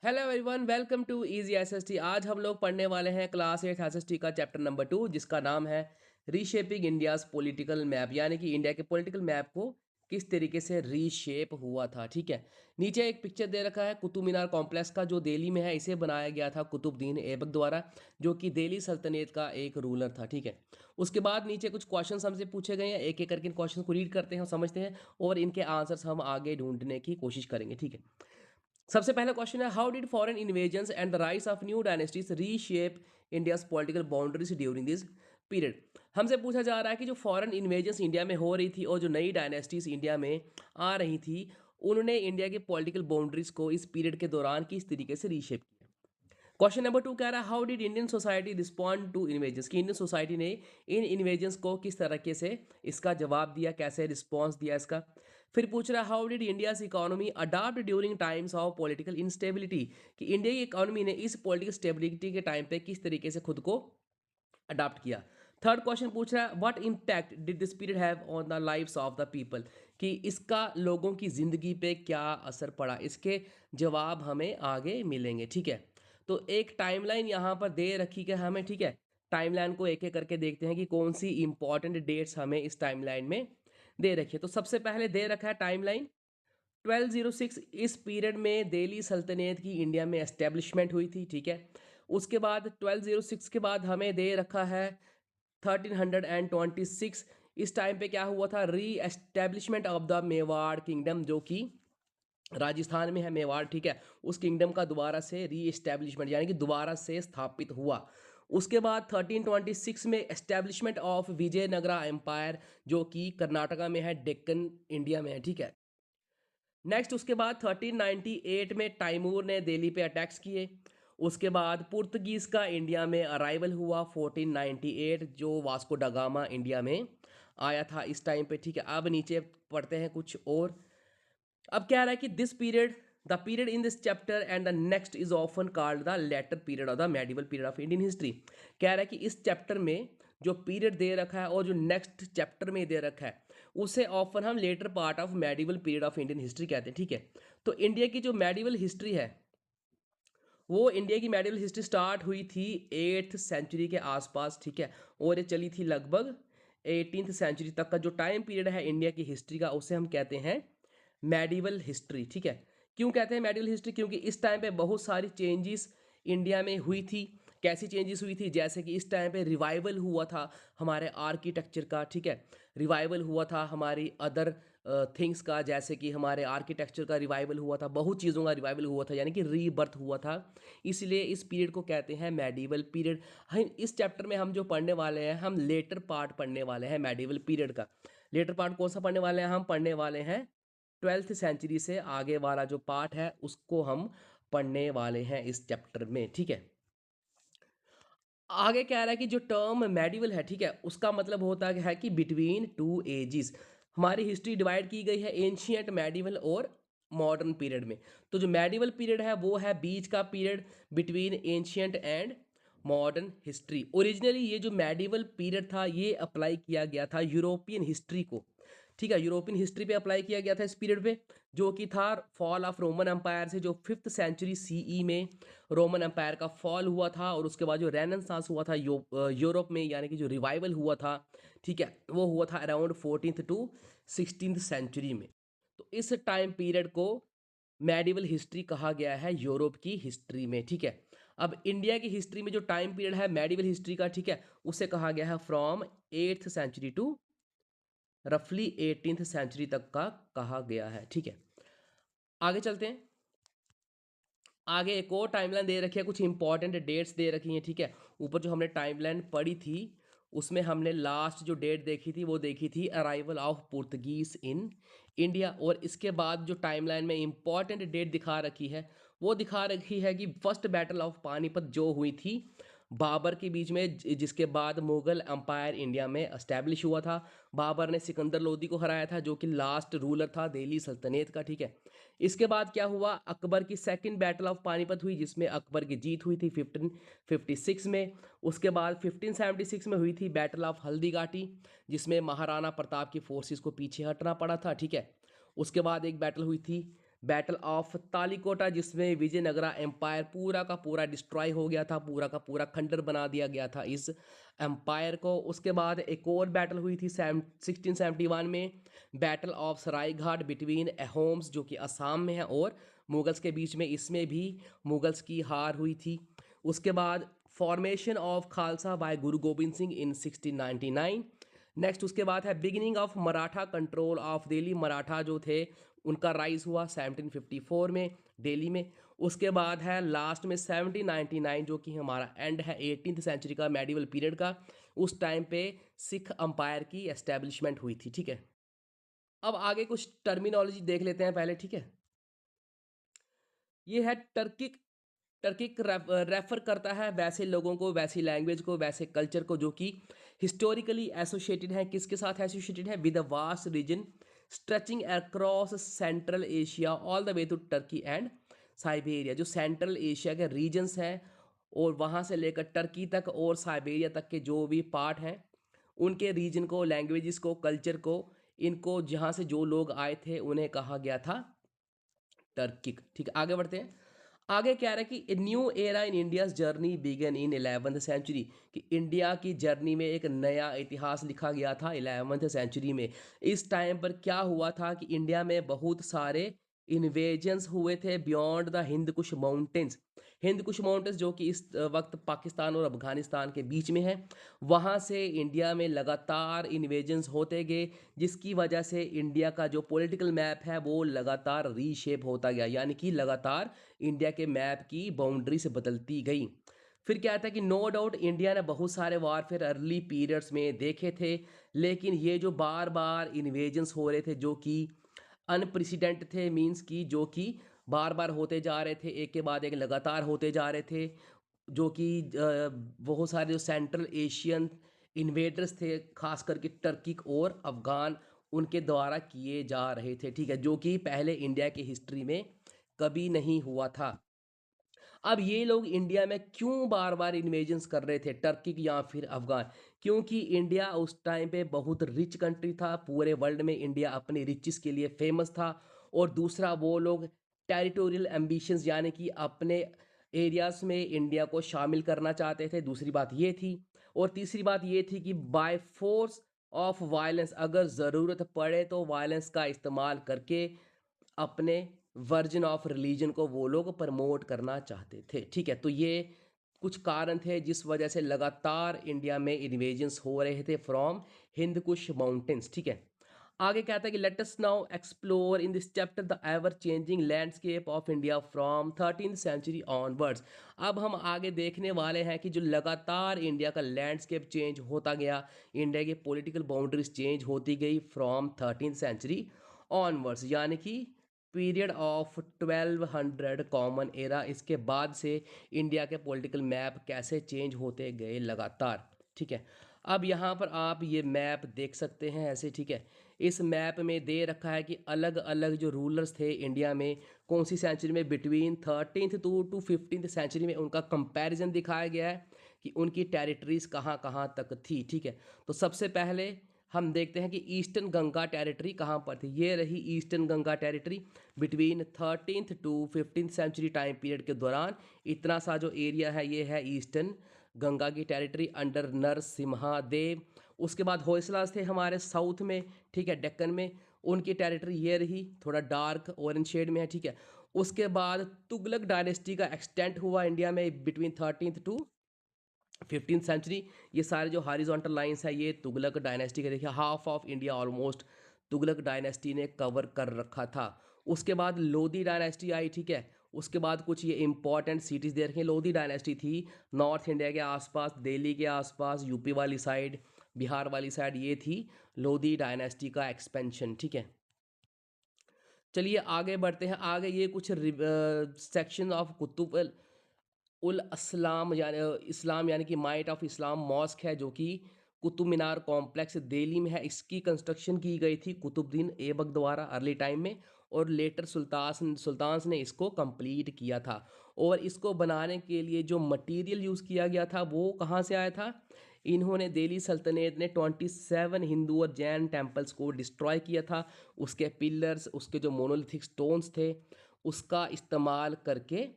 Hello everyone, welcome to easy SST. आज हम लोग पढ़ने वाले हैं क्लास 8 एसएसटी का चैप्टर नंबर 2, जिसका नाम है रीशेपिंग इंडियाज पॉलिटिकल मैप, यानी कि इंडिया के पॉलिटिकल मैप को किस तरीके से रीशेप हुआ था। ठीक है। नीचे एक पिक्चर दे रखा है कुतुब मीनार कॉम्प्लेक्स का, जो दिल्ली में है। इसे बनाया गया था कुतुबुद्दीन ऐबक द्वारा, जो कि दिल्ली सल्तनत का एक रूलर था। ठीक है। उसके बाद नीचे कुछ क्वेश्चंस हमसे पूछे गए हैं। एक एक करके इन क्वेश्चन को रीड करते हैं और समझते हैं, और इनके आंसर्स हम आगे ढूंढने की कोशिश करेंगे। ठीक है। सबसे पहला क्वेश्चन है, how did foreign invasions and the rise of new dynasties reshape India's political boundaries during this period. हमसे पूछा जा रहा है कि जो फॉरेन इन्वेजन्स इंडिया में हो रही थी और जो नई डायनेस्टीज इंडिया में आ रही थी, उन्होंने इंडिया के पॉलिटिकल बाउंड्रीज को इस पीरियड के दौरान किस तरीके से रीशेप किया। क्वेश्चन नंबर 2 कह रहा है, how did Indian society respond to invasions, कि इंडियन सोसाइटी ने इन इन्वेजन्स को किस तरीके से इसका जवाब दिया, कैसे रिस्पॉन्स दिया इसका। फिर पूछ रहा है, how did India's economy adapt during times of political instability, कि इंडिया की इकोनॉमी ने इस पॉलिटिकल स्टेबिलिटी के टाइम पे किस तरीके से खुद को अडाप्ट किया। थर्ड क्वेश्चन पूछ रहा है, what impact did this period have on the lives of the people, कि इसका लोगों की ज़िंदगी पे क्या असर पड़ा। इसके जवाब हमें आगे मिलेंगे। ठीक है। तो एक टाइमलाइन यहाँ पर दे रखी है हमें। ठीक है। टाइमलाइन को एक एक करके देखते हैं कि कौन सी इंपॉर्टेंट डेट्स हमें इस टाइमलाइन में दे रखी है। तो सबसे पहले दे रखा है टाइमलाइन 1206। इस पीरियड में दिल्ली सल्तनत की इंडिया में एस्टेब्लिशमेंट हुई थी। ठीक है। उसके बाद 1206 के बाद हमें दे रखा है 1326। इस टाइम पे क्या हुआ था, री establishment of the Mewar kingdom, जो कि राजस्थान में है मेवाड़। ठीक है। उस किंगडम का दोबारा से री एस्टेब्लिशमेंट, यानी कि दोबारा से स्थापित हुआ। उसके बाद 1326 में एस्टेब्लिशमेंट ऑफ विजयनगरा एम्पायर, जो कि कर्नाटका में है, डेक्कन इंडिया में है। ठीक है। नेक्स्ट उसके बाद 1398 में तैमूर ने दिल्ली पे अटैक्स किए। उसके बाद पुर्तगीज का इंडिया में अराइवल हुआ 1498, जो वास्को डा गामा इंडिया में आया था इस टाइम पे। ठीक है। अब नीचे पढ़ते हैं कुछ और। अब क्या रहा है कि this period, the period in this chapter and the next is often called the letter period of the medieval period of Indian history. कह रहा है कि इस चैप्टर में जो पीरियड दे रखा है और जो नेक्स्ट चैप्टर में दे रखा है, उसे ऑफन हम later part of medieval period of Indian history कहते हैं। ठीक है। तो इंडिया की जो मेडिवल हिस्ट्री है, वो इंडिया की मेडिवल हिस्ट्री स्टार्ट हुई थी 8th सेंचुरी के आसपास। ठीक है। और ये चली थी लगभग 18th सेंचुरी तक का जो टाइम पीरियड है इंडिया की हिस्ट्री का, उसे हम कहते हैं मेडिवल हिस्ट्री। ठीक है। क्यों कहते हैं मेडिवल हिस्ट्री, क्योंकि इस टाइम पे बहुत सारी चेंजेस इंडिया में हुई थी। कैसी चेंजेस हुई थी, जैसे कि इस टाइम पे रिवाइवल हुआ था हमारे आर्किटेक्चर का। ठीक है। रिवाइवल हुआ था हमारी अदर थिंग्स का, जैसे कि हमारे आर्किटेक्चर का रिवाइवल हुआ था, बहुत चीज़ों का रिवाइवल हुआ था, यानी कि रीबर्थ हुआ था। इसलिए इस पीरियड को कहते हैं मेडिवल पीरियड। हम इस चैप्टर में हम जो पढ़ने वाले हैं, हम लेटर पार्ट पढ़ने वाले हैं मेडिवल पीरियड का। लेटर पार्ट कौन सा पढ़ने वाले हैं, हम पढ़ने वाले हैं 12th सेंचुरी से आगे वाला जो पार्ट है, उसको हम पढ़ने वाले हैं इस चैप्टर में। ठीक है। आगे कह रहा है कि जो टर्म मेडिवल है, ठीक है, उसका मतलब होता है कि बिटवीन टू एजिस। हमारी हिस्ट्री डिवाइड की गई है एंशियंट, मेडिवल और मॉडर्न पीरियड में। तो जो मेडिवल पीरियड है वो है बीच का period between ancient and modern history. Originally ये जो मेडिवल पीरियड था, ये अप्लाई किया गया था यूरोपियन हिस्ट्री को। ठीक है। यूरोपियन हिस्ट्री पे अप्लाई किया गया था इस पीरियड पे, जो कि था फॉल ऑफ रोमन एम्पायर से, जो 5th सेंचुरी सीई में रोमन एम्पायर का फॉल हुआ था। और उसके बाद जो रेनेसांस हुआ था यूरोप में, यानी कि जो रिवाइवल हुआ था, ठीक है, वो हुआ था around 14th to 16th century में। तो इस टाइम पीरियड को मेडिवल हिस्ट्री कहा गया है यूरोप की हिस्ट्री में। ठीक है। अब इंडिया की हिस्ट्री में जो टाइम पीरियड है मेडिवल हिस्ट्री का, ठीक है, उसे कहा गया है फ्रॉम 8th सेंचुरी टू रफली 18th सेंचुरी तक का कहा गया है। ठीक है। आगे चलते हैं। आगे एक और टाइमलाइन दे रखी है, कुछ इंपॉर्टेंट डेट्स दे रखी हैं। ठीक है। ऊपर जो हमने टाइमलाइन पढ़ी थी, उसमें हमने लास्ट जो डेट देखी थी वो देखी थी arrival of Portuguese in India. और इसके बाद जो टाइमलाइन में इंपॉर्टेंट डेट दिखा रखी है, वो दिखा रखी है कि फर्स्ट बैटल ऑफ पानीपत जो हुई थी बाबर के बीच में, जिसके बाद मुगल एम्पायर इंडिया में एस्टैब्लिश हुआ था। बाबर ने सिकंदर लोदी को हराया था, जो कि लास्ट रूलर था दिल्ली सल्तनत का। ठीक है। इसके बाद क्या हुआ, अकबर की सेकंड बैटल ऑफ पानीपत हुई, जिसमें अकबर की जीत हुई थी 1556 में। उसके बाद 1576 में हुई थी बैटल ऑफ हल्दी घाटी, जिसमें महाराणा प्रताप की फोर्सेस को पीछे हटना पड़ा था। ठीक है। उसके बाद एक बैटल हुई थी बैटल ऑफ तालिकोटा, जिसमें विजयनगरा एम्पायर पूरा का पूरा डिस्ट्रॉय हो गया था, पूरा का पूरा खंडर बना दिया गया था इस एम्पायर को। उसके बाद एक और बैटल हुई थी 1671 में, battle of Saraighat between Ahoms जो कि असम में है और मुगल्स के बीच में, इसमें भी मुगल्स की हार हुई थी। उसके बाद formation of Khalsa bye Guru Gobind Singh in 1699। Next उसके बाद है beginning of Maratha control of Delhi, Maratha जो थे उनका राइज हुआ 1754 में दिल्ली में। उसके बाद है लास्ट में 1799 जो कि हमारा एंड है 18th सेंचुरी का मेडिवल पीरियड का, उस टाइम पे सिख अंपायर की एस्टेब्लिशमेंट हुई थी। ठीक है, अब आगे कुछ टर्मिनोलॉजी देख लेते हैं पहले। ठीक है, ये है टर्किक। टर्किक रेफर करता है वैसे लोगों को, वैसी लैंग्वेज को, वैसे कल्चर को जो कि हिस्टोरिकली एसोसिएटेड है, किसके साथ एसोसिएटेड है, with a vast region stretching across central Asia all the way to Turkey and Siberia. जो सेंट्रल एशिया के रीजन्स हैं और वहाँ से लेकर टर्की तक और साइबेरिया तक के जो भी पार्ट हैं, उनके रीजन को, लैंग्वेजेस को, कल्चर को, इनको जहाँ से जो लोग आए थे उन्हें कहा गया था टर्किक। ठीक है, आगे बढ़ते हैं। आगे कह रहा है कि new era in India's journey began in 11th century, कि इंडिया की जर्नी में एक नया इतिहास लिखा गया था 11th सेंचुरी में। इस टाइम पर क्या हुआ था कि इंडिया में बहुत सारे इन्वेजन्स हुए थे beyond the Hind Kush mountains. Hind Kush mountains जो कि इस वक्त पाकिस्तान और अफगानिस्तान के बीच में है, वहाँ से इंडिया में लगातार इन्वेजन्स होते गए, जिसकी वजह से इंडिया का जो पॉलिटिकल मैप है वो लगातार रीशेप होता गया, यानी कि लगातार इंडिया के मैप की बाउंड्री से बदलती गई। फिर क्या था कि नो डाउट इंडिया ने बहुत सारे वारफेयर अर्ली पीरियड्स में देखे थे, लेकिन ये जो बार बार इन्वेजन्स हो रहे थे जो कि अनप्रेसिडेंट थे, मींस की जो कि बार बार होते जा रहे थे, एक के बाद एक लगातार होते जा रहे थे, जो कि बहुत सारे जो सेंट्रल एशियन इन्वेडर्स थे, खास करके टर्किक और अफगान, उनके द्वारा किए जा रहे थे। ठीक है, जो कि पहले इंडिया की हिस्ट्री में कभी नहीं हुआ था। अब ये लोग इंडिया में क्यों बार बार इन्वेजन्स कर रहे थे, टर्की या फिर अफगान? क्योंकि इंडिया उस टाइम पे बहुत रिच कंट्री था, पूरे वर्ल्ड में इंडिया अपनी रिचेस के लिए फेमस था। और दूसरा, वो लोग टेरिटोरियल एम्बिशंस यानी कि अपने एरियाज में इंडिया को शामिल करना चाहते थे, दूसरी बात ये थी। और तीसरी बात ये थी कि बाय फोर्स ऑफ वायलेंस, अगर ज़रूरत पड़े तो वायलेंस का इस्तेमाल करके अपने वर्जन ऑफ रिलीजन को वो लोग प्रमोट करना चाहते थे। ठीक है, तो ये कुछ कारण थे जिस वजह से लगातार इंडिया में इन्वेजन्स हो रहे थे फ्रॉम हिंद कुश माउंटेन्स। ठीक है, आगे कहता है कि let us now explore in this chapter the ever changing landscape of India from 13th century onwards. अब हम आगे देखने वाले हैं कि जो लगातार इंडिया का लैंडस्केप चेंज होता गया, इंडिया की पॉलिटिकल बाउंड्रीज चेंज होती गई फ्रॉम 13th सेंचुरी ऑनवर्ड्स, यानी कि पीरियड ऑफ 1200 कॉमन एरा, इसके बाद से इंडिया के पॉलिटिकल मैप कैसे चेंज होते गए लगातार। ठीक है, अब यहाँ पर आप ये मैप देख सकते हैं ऐसे। ठीक है, इस मैप में दे रखा है कि अलग अलग जो रूलर्स थे इंडिया में कौन सी सेंचुरी में, between 13th to 15th century में, उनका कंपैरिजन दिखाया गया है कि उनकी टेरिटरीज कहाँ कहाँ तक थी। ठीक है, तो सबसे पहले हम देखते हैं कि ईस्टर्न गंगा टेरिटरी कहाँ पर थी। ये रही eastern Ganga territory between 13th to 15th century time period के दौरान। इतना सा जो एरिया है ये है ईस्टर्न गंगा की टेरिटरी अंडर नरसिम्हा देव। उसके बाद होयसलास थे हमारे साउथ में, ठीक है, डेक्कन में, उनकी टेरिटरी ये रही, थोड़ा डार्क ऑरेंज शेड में है। ठीक है, उसके बाद तुगलक डायनेस्टी का एक्सटेंट हुआ इंडिया में between 13th to 15th century. ये सारे जो हॉरिजॉन्टल लाइंस है ये तुगलक डायनेस्टी के, देखिए half of India almost Tughlaq dynasty ने कवर कर रखा था। उसके बाद लोधी डायनेस्टी आई। ठीक है, उसके बाद कुछ ये इंपॉर्टेंट सिटीज़ दे रखे हैं। लोधी डायनेस्टी थी नॉर्थ इंडिया के आसपास, दिल्ली के आसपास, यूपी वाली साइड, बिहार वाली साइड, ये थी लोधी डायनेस्टी का एक्सपेंशन। ठीक है, चलिए आगे बढ़ते हैं। आगे ये कुछ सेक्शन ऑफ कुतुब उल अस्लाम यानी इस्लाम यानी कि माइट ऑफ इस्लाम मॉस्क है, जो कि कुतुब मीनार कॉम्प्लेक्स दिल्ली में है। इसकी कंस्ट्रक्शन की गई थी कुतुबुद्दीन ऐबक द्वारा अर्ली टाइम में, और लेटर सुल्तान्स ने इसको कंप्लीट किया था। और इसको बनाने के लिए जो मटेरियल यूज़ किया गया था वो कहाँ से आया था? इन्होंने दिल्ली सल्तनत ने 27 हिंदू और जैन टेम्पल्स को डिस्ट्रॉय किया था। उसके पिलर्स, उसके जो मोनोलिथिक स्टोन्स थे, उसका इस्तेमाल करके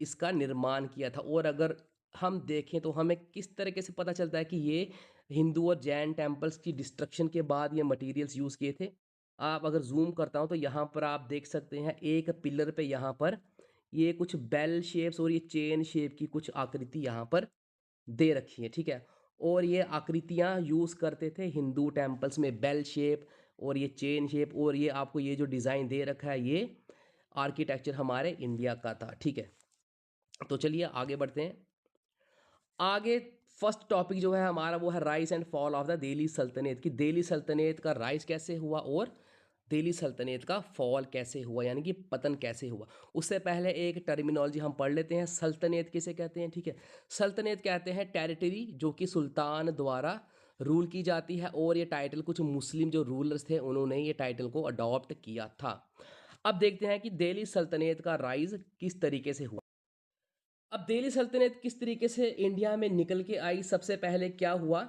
इसका निर्माण किया था। और अगर हम देखें तो हमें किस तरीके से पता चलता है कि ये हिंदू और जैन टेम्पल्स की डिस्ट्रक्शन के बाद ये मटेरियल्स यूज़ किए थे। आप अगर जूम करता हूँ तो यहाँ पर आप देख सकते हैं एक पिलर पे यहाँ पर ये कुछ बेल शेप्स और ये चेन शेप की कुछ आकृति यहाँ पर दे रखी है, ठीक है। और ये आकृतियाँ यूज़ करते थे हिंदू टेम्पल्स में, बेल शेप और ये चेन शेप, और ये आपको ये जो डिज़ाइन दे रखा है ये आर्किटेक्चर हमारे इंडिया का था, ठीक है। तो चलिए आगे बढ़ते हैं। आगे फर्स्ट टॉपिक जो है हमारा वो है rise and fall of the Delhi सल्तनत, की दिल्ली सल्तनत का राइज कैसे हुआ और दिल्ली सल्तनत का फॉल कैसे हुआ, यानी कि पतन कैसे हुआ। उससे पहले एक टर्मिनोलॉजी हम पढ़ लेते हैं। सल्तनत किसे कहते हैं, ठीक है। सल्तनत कहते हैं टेरिटरी जो कि सुल्तान द्वारा रूल की जाती है, और ये टाइटल कुछ मुस्लिम जो रूलर्स थे उन्होंने ये टाइटल को अडॉप्ट किया था। अब देखते हैं कि दिल्ली सल्तनत का राइज किस तरीके से हुआ। अब दिल्ली सल्तनत किस तरीके से इंडिया में निकल के आई। सबसे पहले क्या हुआ,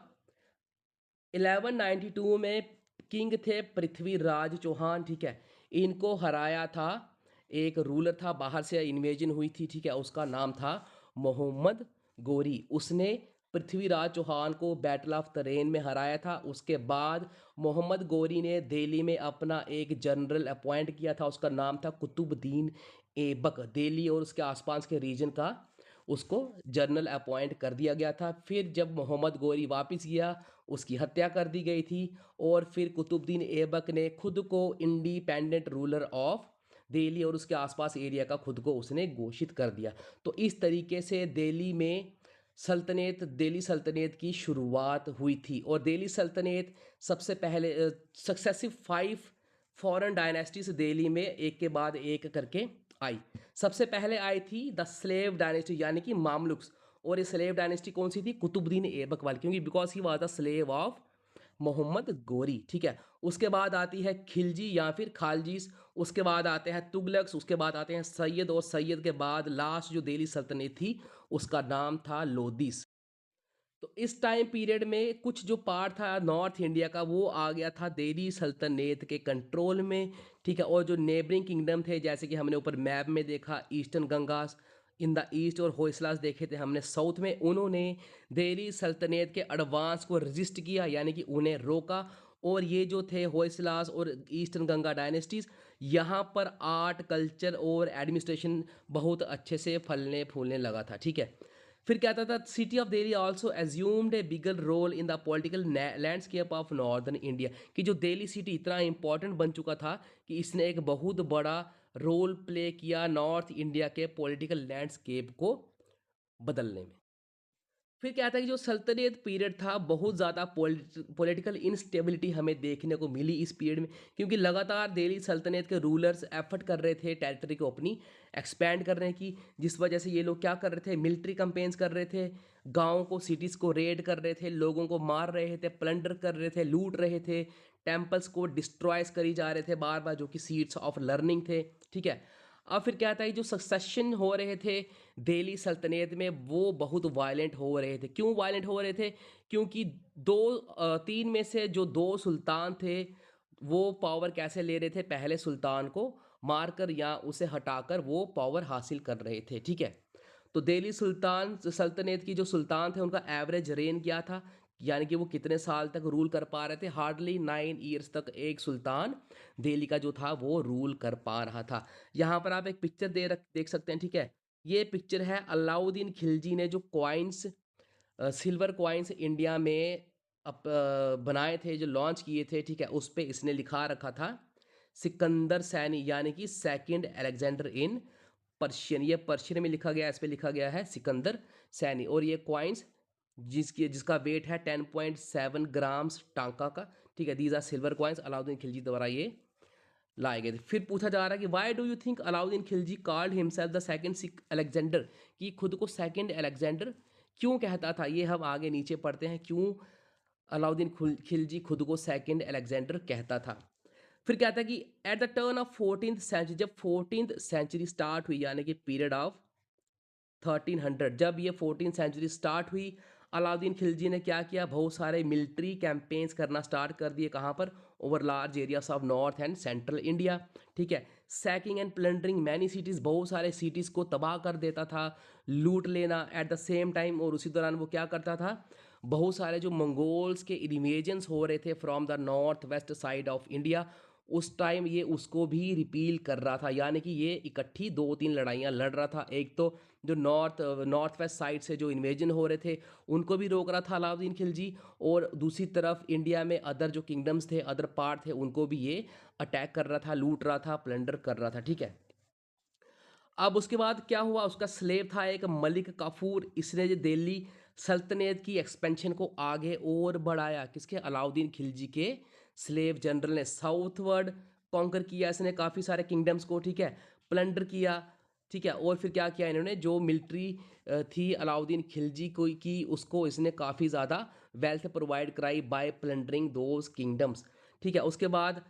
1192 में किंग थे पृथ्वीराज चौहान, ठीक है। इनको हराया था, एक रूलर था, बाहर से इन्वेजन हुई थी, ठीक है। उसका नाम था मोहम्मद गोरी। उसने पृथ्वीराज चौहान को बैटल ऑफ तरेन में हराया था। उसके बाद मोहम्मद गोरी ने दिल्ली में अपना एक जनरल अपॉइंट किया था, उसका नाम था कुतुबुद्दीन ऐबक। दिल्ली और उसके आसपास के रीजन का उसको जनरल अपॉइंट कर दिया गया था। फिर जब मोहम्मद गोरी वापस गया, उसकी हत्या कर दी गई थी, और फिर कुतुबुद्दीन ऐबक ने खुद को इंडिपेंडेंट रूलर ऑफ दिल्ली और उसके आसपास एरिया का खुद को उसने घोषित कर दिया। तो इस तरीके से दिल्ली में सल्तनत, दिल्ली सल्तनत की शुरुआत हुई थी। और दिल्ली सल्तनत सबसे पहले सक्सेसिव 5 फॉरेन डायनेस्टीज दिल्ली में एक के बाद एक करके आई। सबसे पहले आई थी द स्लेव डायनेस्टी, यानी कि मामलुक्स। और ये स्लेव डायनेस्टी कौन सी थी, कुतुबुद्दीन ऐबक वाली, क्योंकि because he was the slave of Mohammad Ghori, ठीक है। उसके बाद आती है खिलजी या फिर खालजीस। उसके बाद आते हैं तुगलक्स। उसके बाद आते हैं सैयद, और सैयद के बाद लास्ट जो दिल्ली सल्तनत थी उसका नाम था लोदीस। तो इस टाइम पीरियड में कुछ जो पार्ट था नॉर्थ इंडिया का वो आ गया था दिल्ली सल्तनत के कंट्रोल में, ठीक है। और जो नेबरिंग किंगडम थे, जैसे कि हमने ऊपर मैप में देखा, eastern Gangas in the east और होयसलास देखे थे हमने साउथ में, उन्होंने दिल्ली सल्तनत के एडवांस को रजिस्ट किया, यानी कि उन्हें रोका। और ये जो थे होयसलास और ईस्टर्न गंगा डायनेस्टीज, यहाँ पर आर्ट, कल्चर और एडमिनिस्ट्रेशन बहुत अच्छे से फलने फूलने लगा था, ठीक है। फिर क्या था, city of Delhi also assumed a bigger role in the political landscape of northern India, कि जो दिल्ली सिटी इतना इंपॉर्टेंट बन चुका था कि इसने एक बहुत बड़ा रोल प्ले किया नॉर्थ इंडिया के पॉलिटिकल लैंडस्केप को बदलने में। फिर क्या था कि जो सल्तनत पीरियड था बहुत ज़्यादा पॉलिटिकल इंस्टेबिलिटी हमें देखने को मिली इस पीरियड में, क्योंकि लगातार दिल्ली सल्तनत के रूलर्स एफर्ट कर रहे थे टेरिटरी को अपनी एक्सपैंड करने की, जिस वजह से ये लोग क्या कर रहे थे, मिलिट्री कैंपेन्स कर रहे थे, गाँव को, सिटीज़ को रेड कर रहे थे, लोगों को मार रहे थे, प्लंडर कर रहे थे, लूट रहे थे, टेम्पल्स को डिस्ट्रॉयस करी जा रहे थे बार बार, जो कि सीट्स ऑफ लर्निंग थे, ठीक है। अब फिर क्या था, ये जो सक्सेशन हो रहे थे दिल्ली सल्तनत में वो बहुत वायलेंट हो रहे थे। क्यों वायलेंट हो रहे थे, क्योंकि तीन में से जो दो सुल्तान थे वो पावर कैसे ले रहे थे, पहले सुल्तान को मारकर या उसे हटाकर वो पावर हासिल कर रहे थे, ठीक है। तो दिल्ली सुल्तान सल्तनत की जो सुल्तान थे उनका एवरेज रेन क्या था, यानी कि वो कितने साल तक रूल कर पा रहे थे, हार्डली 9 ईयर्स तक एक सुल्तान दिल्ली का जो था वो रूल कर पा रहा था। यहाँ पर आप एक पिक्चर देख सकते हैं, ठीक है। ये पिक्चर है अलाउद्दीन खिलजी ने जो कॉइन्स, सिल्वर कॉइन्स इंडिया में बनाए थे, जो लॉन्च किए थे, ठीक है। उस पे इसने लिखा रखा था सिकंदर सैनी, यानी कि सेकंड अलेक्जेंडर इन पर्शियन। ये पर्शियन में लिखा गया है, इस पे लिखा गया है सिकंदर सैनी। और ये कॉइन्स जिसका वेट है 10.7 ग्राम्स टांका का, ठीक है। These are silver coins, Alauddin Khilji द्वारा ये लाए गए थे। फिर पूछा जा रहा है कि why do you think Alauddin Khilji called himself the second Alexander, कि खुद को सेकंड अलेक्जेंडर क्यों कहता था। ये हम आगे नीचे पढ़ते हैं क्यों अलाउद्दीन खिलजी खुद को सेकंड अलेक्जेंडर कहता था। फिर कहता है कि at the turn of 14th century, जब 14th सेंचुरी स्टार्ट हुई, यानी कि पीरियड ऑफ 1300, जब ये 14th सेंचुरी स्टार्ट हुई, अलाउद्दीन खिलजी ने क्या किया, बहुत सारे मिलिट्री कैंपेन्स करना स्टार्ट कर दिए, कहाँ पर, over large areas of north and central India, ठीक है। Sacking and plundering many cities, बहुत सारे सिटीज़ को तबाह कर देता था, लूट लेना एट द सेम टाइम। और उसी दौरान वो क्या करता था, बहुत सारे जो मंगोल्स के इन्वेजन्स हो रहे थे from the north west side of India, उस टाइम ये उसको भी रिपील कर रहा था, यानी कि ये इकट्ठी दो तीन लड़ाइयाँ लड़ रहा था। एक तो जो नॉर्थ वेस्ट साइड से जो इन्वेजन हो रहे थे उनको भी रोक रहा था अलाउद्दीन खिलजी, और दूसरी तरफ इंडिया में अदर जो किंगडम्स थे, अदर पार्ट थे, उनको भी ये अटैक कर रहा था, लूट रहा था, प्लंडर कर रहा था, ठीक है। अब उसके बाद क्या हुआ, उसका स्लेव था एक मलिक काफूर, इसने जो दिल्ली सल्तनत की एक्सपेंशन को आगे और बढ़ाया, किसके, अलाउद्दीन खिलजी के स्लेव जनरल ने। साउथवर्ड कॉन्कर किया इसने काफ़ी सारे किंगडम्स को, ठीक है, प्लंडर किया, ठीक है। और फिर क्या किया इन्होंने, जो मिलिट्री थी अलाउद्दीन खिलजी को की, उसको इसने काफ़ी ज़्यादा वेल्थ प्रोवाइड कराई बाय प्लंडरिंग दोज किंगडम्स, ठीक है। उसके बाद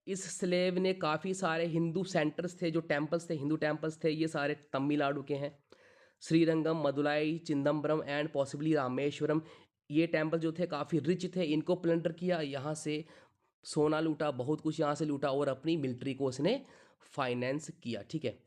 इस स्लेव ने काफ़ी सारे हिंदू सेंटर्स थे, जो टेम्पल्स थे, हिंदू टेम्पल्स थे, ये सारे तमिलनाडु के हैं, श्रीरंगम, मदुलाई, चिदम्बरम एंड पॉसिबली रामेश्वरम। ये टेम्पल जो थे काफ़ी रिच थे, इनको प्लंडर किया, यहाँ से सोना लूटा, बहुत कुछ यहाँ से लूटा, और अपनी मिलिट्री को उसने फाइनेंस किया, ठीक है।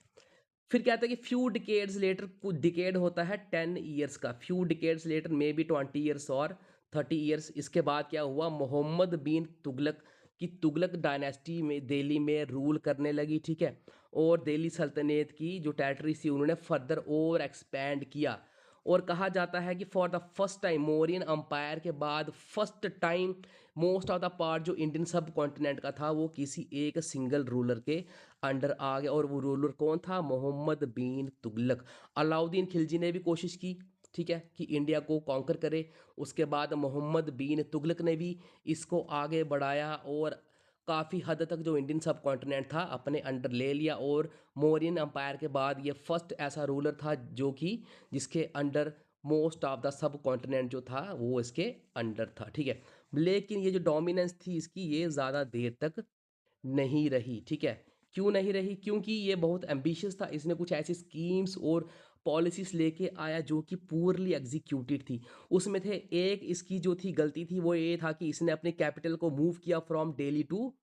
फिर कहते हैं कि फ्यू डिकेड्स लेटर, कुछ डिकेड होता है 10 ईयर्स का, few decades later maybe 20 years और 30 ईयर्स, इसके बाद क्या हुआ, मोहम्मद बिन तुगलक की तुगलक डायनेस्टी में दिल्ली में रूल करने लगी, ठीक है। और दिल्ली सल्तनत की जो टेरिटरी थी उन्होंने फर्दर और एक्सपैंड किया, और कहा जाता है कि for the first time Mauryan empire के बाद first time most of the part जो इंडियन सब कॉन्टिनेंट का था वो किसी एक सिंगल रूलर के अंडर आ गया, और वो रूलर कौन था, मोहम्मद बिन तुगलक। अलाउद्दीन खिलजी ने भी कोशिश की, ठीक है, कि इंडिया को कॉन्कर करे, उसके बाद मोहम्मद बिन तुगलक ने भी इसको आगे बढ़ाया, और काफ़ी हद तक जो इंडियन सब कॉन्टिनेंट था अपने अंडर ले लिया, और मौर्यन अम्पायर के बाद ये फर्स्ट ऐसा रूलर था जो कि जिसके under most of the sub continent जो था वो इसके अंडर था, ठीक है। लेकिन ये जो डोमिनेंस थी इसकी, ये ज़्यादा देर तक नहीं रही, ठीक है। क्यों नहीं रही, क्योंकि ये बहुत एम्बिशियस था, इसने कुछ ऐसी स्कीम्स और पॉलिसीज लेके आया जो कि पूरली एग्जीक्यूटेड थी। उसमें थे, एक इसकी जो थी गलती थी वो ये था कि इसने अपने कैपिटल को मूव किया फ्रॉम दिल्ली टू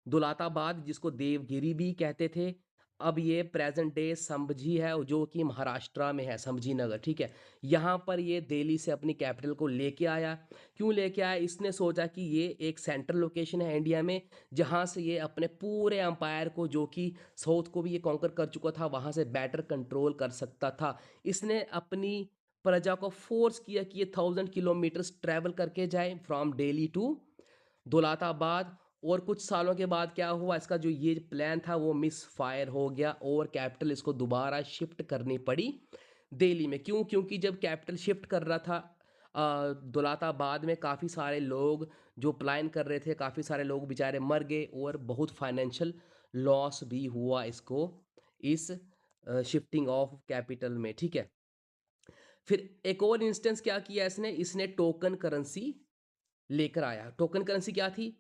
दौलताबाद, जिसको देवगिरी भी कहते थे। अब ये प्रेजेंट डे संभाजी है, जो कि महाराष्ट्र में है, संभाजी नगर, ठीक है। यहाँ पर ये दिल्ली से अपनी कैपिटल को लेके आया। क्यों लेके आया, इसने सोचा कि ये एक सेंट्रल लोकेशन है इंडिया में, जहाँ से ये अपने पूरे एम्पायर को, जो कि साउथ को भी ये कॉन्कर कर चुका था, वहाँ से बेटर कंट्रोल कर सकता था। इसने अपनी प्रजा को फोर्स किया कि ये 1000 किलोमीटर्स ट्रैवल करके जाए फ्रॉम दिल्ली टू दौलताबाद। और कुछ सालों के बाद क्या हुआ, इसका जो ये प्लान था वो मिस फायर हो गया, और कैपिटल इसको दोबारा शिफ्ट करनी पड़ी दिल्ली में। क्यों, क्योंकि जब कैपिटल शिफ्ट कर रहा था दौलताबाद में, काफ़ी सारे लोग जो प्लान कर रहे थे, काफ़ी सारे लोग बेचारे मर गए, और बहुत फाइनेंशियल लॉस भी हुआ इसको, इस शिफ्टिंग ऑफ कैपिटल में, ठीक है। फिर एक और इंस्टेंस क्या किया इसने, इसने टोकन करेंसी लेकर आया। टोकन करेंसी क्या थी,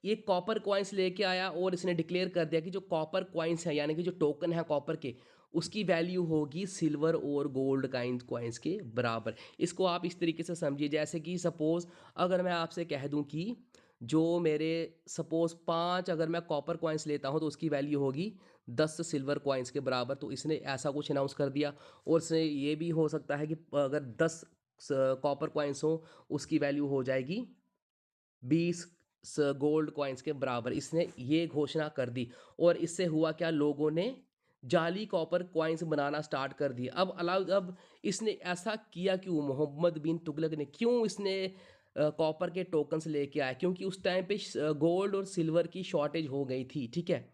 ये कॉपर कॉइन्स लेके आया, और इसने डिक्लेयर कर दिया कि जो कॉपर कॉइन्स हैं, यानी कि जो टोकन है कॉपर के, उसकी वैल्यू होगी सिल्वर और गोल्ड कॉइन्स के बराबर। इसको आप इस तरीके से समझिए, जैसे कि सपोज अगर मैं आपसे कह दूं कि जो मेरे सपोज 5 अगर मैं कॉपर कॉइन्स लेता हूं तो उसकी वैल्यू होगी 10 सिल्वर कॉइन्स के बराबर, तो इसने ऐसा कुछ अनाउंस कर दिया। और इसने ये भी हो सकता है कि अगर 10 कॉपर कॉइन्स हो उसकी वैल्यू हो जाएगी 20 गोल्ड कॉइन्स के बराबर, इसने ये घोषणा कर दी। और इससे हुआ क्या, लोगों ने जाली कॉपर कॉइन्स बनाना स्टार्ट कर दिए। अब इसने ऐसा किया क्यों, मोहम्मद बिन तुगलक ने क्यों इसने कॉपर के टोकन्स लेके आया, क्योंकि उस टाइम पे गोल्ड और सिल्वर की शॉर्टेज हो गई थी, ठीक है।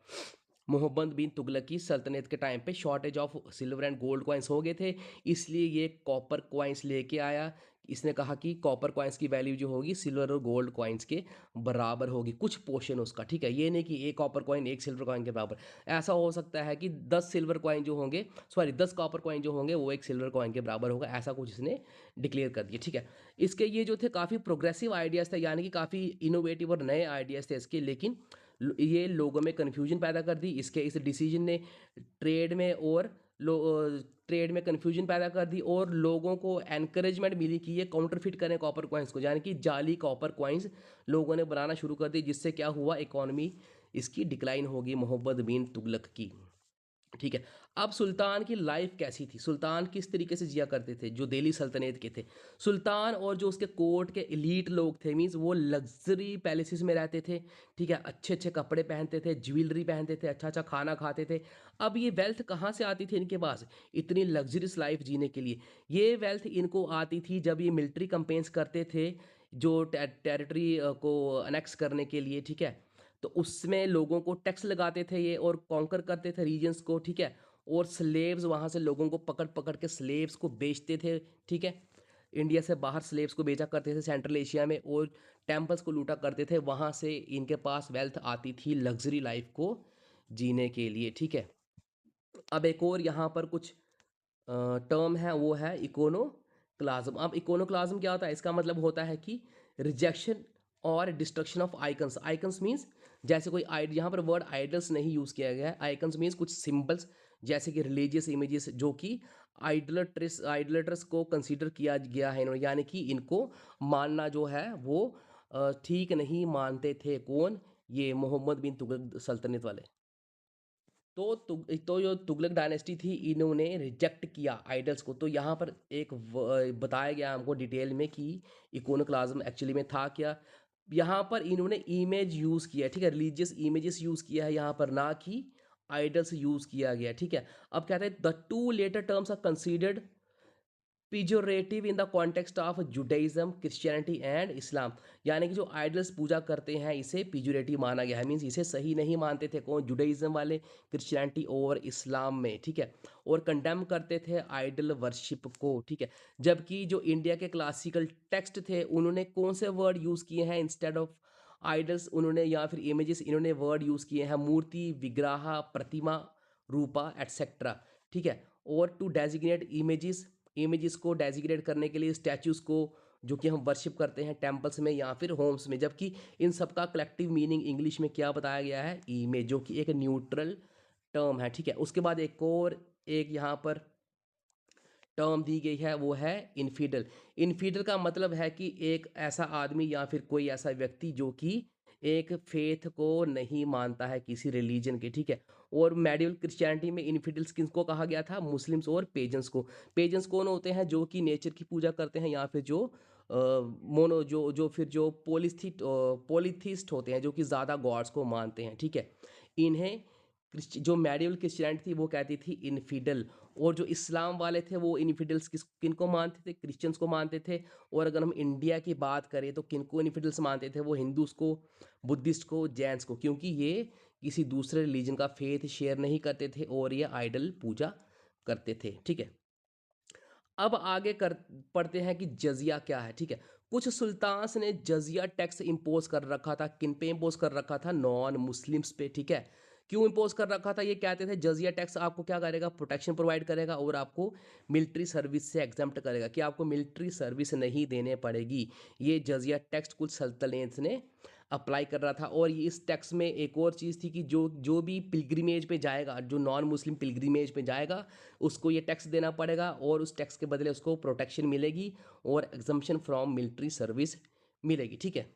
मोहम्मद बिन तुगलक की सल्तनत के टाइम पे shortage of silver and gold coins हो गए थे, इसलिए ये कॉपर कॉइन्स लेके आया। इसने कहा कि कॉपर कॉइन्स की वैल्यू जो होगी सिल्वर और गोल्ड कॉइन्स के बराबर होगी, कुछ पोर्शन उसका, ठीक है। ये नहीं कि एक कॉपर कॉइन एक सिल्वर कॉइन के बराबर। ऐसा हो सकता है कि 10 सिल्वर कॉइन जो होंगे, सॉरी 10 कॉपर कॉइन जो होंगे वो एक सिल्वर कॉइन के बराबर होगा, ऐसा कुछ इसने डिक्लेयर कर दिया, ठीक है। इसके ये जो थे काफ़ी प्रोग्रेसिव आइडियाज़ थे, यानी कि काफ़ी इनोवेटिव और नए आइडियाज़ थे इसके, लेकिन ये लोगों में कन्फ्यूजन पैदा कर दी। इस डिसीजन ने ट्रेड में और ट्रेड में कन्फ्यूजन पैदा कर दी और लोगों को एनकरेजमेंट मिली कि ये काउंटरफिट करें कॉपर कॉइन्स को, यानी कि जाली कॉपर कॉइन्स लोगों ने बनाना शुरू कर दी, जिससे क्या हुआ, इकोनॉमी इसकी डिक्लाइन होगी मोहम्मद बिन तुगलक की। ठीक है। अब सुल्तान की लाइफ कैसी थी, सुल्तान किस तरीके से जिया करते थे जो दिल्ली सल्तनत के थे। सुल्तान और जो उसके कोर्ट के एलीट लोग थे, मीन्स वो लग्जरी पैलेसेस में रहते थे। ठीक है, अच्छे अच्छे कपड़े पहनते थे, ज्वेलरी पहनते थे, अच्छा अच्छा खाना खाते थे। अब ये वेल्थ कहाँ से आती थी इनके पास इतनी लग्जरियस लाइफ जीने के लिए? ये वेल्थ इनको आती थी जब ये मिलिट्री कंपेन्स करते थे, जो टेरिटरी को अनेक्स करने के लिए। ठीक है, तो उसमें लोगों को टैक्स लगाते थे ये और कॉन्कर करते थे रीजन्स को। ठीक है, और स्लेव्स वहाँ से लोगों को पकड़ पकड़ के स्लेव्स को बेचते थे। ठीक है, इंडिया से बाहर स्लेव्स को बेचा करते थे सेंट्रल एशिया में, और टेम्पल्स को लूटा करते थे। वहाँ से इनके पास वेल्थ आती थी लग्जरी लाइफ को जीने के लिए। ठीक है, अब एक और यहाँ पर कुछ टर्म है, वो है इकोनोक्लाज्म। अब इकोनोक्लाज्म क्या होता है? इसका मतलब होता है कि रिजेक्शन और destruction of icons. Icons means जैसे कोई आइड, यहाँ पर वर्ड आइडल्स नहीं यूज़ किया गया है। आइकन्स मीन्स कुछ सिंबल्स, जैसे कि रिलीजियस इमेजेस जो कि आइडलट्रस को कंसीडर किया गया है इन्होंने, यानी कि इनको मानना जो है वो ठीक नहीं मानते थे। कौन? ये मोहम्मद बिन तुगलक सल्तनत वाले। तो जो तुगलक डायनेस्टी थी, इन्होंने रिजेक्ट किया आइडल्स को। तो यहाँ पर एक बताया गया हमको डिटेल में कि इकोनोक्लाज्म एक्चुअली में था क्या। यहाँ पर इन्होंने इमेज यूज़ किया है। ठीक है, रिलीजियस इमेजेस यूज़ किया है यहाँ पर, ना कि आइडल्स यूज़ किया गया। ठीक है, अब कहते हैं the two latter terms are considered pejorative in the context of Judaism, Christianity and Islam. यानी कि जो आइडल्स पूजा करते हैं इसे पिजोरेटिव माना गया है, मीन्स इसे सही नहीं मानते थे कौन? जुडाइज्म वाले, क्रिश्चियनिटी और इस्लाम में। ठीक है, और कंडेम करते थे आइडल वर्शिप को। ठीक है, जबकि जो इंडिया के क्लासिकल टेक्स्ट थे, उन्होंने कौन से वर्ड यूज़ किए हैं इंस्टेड ऑफ आइडल्स? उन्होंने, या फिर इमेजेस, इन्होंने वर्ड यूज़ किए हैं मूर्ति, विग्रह, प्रतिमा, रूपा एटसेट्रा। ठीक है, और टू डेजिग्नेट इमेजेस, इमेजेस को डेजिग्नेट करने के लिए स्टैचूज को, जो कि हम वर्शिप करते हैं टेम्पल्स में या फिर होम्स में। जबकि इन सब का कलेक्टिव मीनिंग इंग्लिश में क्या बताया गया है? इमेज, जो कि एक न्यूट्रल टर्म है। ठीक है, उसके बाद एक और एक यहाँ पर टर्म दी गई है, वो है इनफिडल। इनफिडल का मतलब है कि एक ऐसा आदमी या फिर कोई ऐसा व्यक्ति जो कि एक फेथ को नहीं मानता है, किसी रिलीजन के। ठीक है, और मेडिवल क्रिश्चियनिटी में इनफिडल्स किसको कहा गया था? मुस्लिम्स और पेजेंस को। पेजेंस कौन होते हैं? जो कि नेचर की पूजा करते हैं, या फिर जो मोनो जो फिर जो पोलिथिस्ट होते हैं, जो कि ज़्यादा गॉड्स को मानते हैं। ठीक है, इन्हें जो मेडिवल क्रिश्चियनिटी थी वो कहती थी इनफिडल। और जो इस्लाम वाले थे वो इनफिडल्स किनको मानते थे? क्रिश्चियंस को मानते थे। और अगर हम इंडिया की बात करें तो किनको इनफिडल्स मानते थे? वो हिंदूज को, बुद्धिस्ट को, जैन्स को, क्योंकि ये किसी दूसरे रिलीजन का फेथ शेयर नहीं करते थे और ये आइडल पूजा करते थे। ठीक है, अब आगे कर पढ़ते हैं कि जजिया क्या है। ठीक है, कुछ सुल्तान्स ने जजिया टैक्स इम्पोज कर रखा था। किन पे इम्पोज कर रखा था? नॉन मुस्लिम्स पे। ठीक है, क्यों इम्पोज कर रखा था? ये कहते थे जजिया टैक्स आपको क्या करेगा? प्रोटेक्शन प्रोवाइड करेगा और आपको मिलिट्री सर्विस से एग्जम्प्ट करेगा, कि आपको मिलिट्री सर्विस नहीं देने पड़ेगी। ये जजिया टैक्स कुछ सल्तनत ने अप्लाई कर रहा था। और ये इस टैक्स में एक और चीज़ थी कि जो जो भी पिलग्रिमेज पे जाएगा, जो नॉन मुस्लिम पिलग्रिमेज पे जाएगा, उसको ये टैक्स देना पड़ेगा और उस टैक्स के बदले उसको प्रोटेक्शन मिलेगी और एग्जम्पशन फ्रॉम मिलिट्री सर्विस मिलेगी। ठीक है,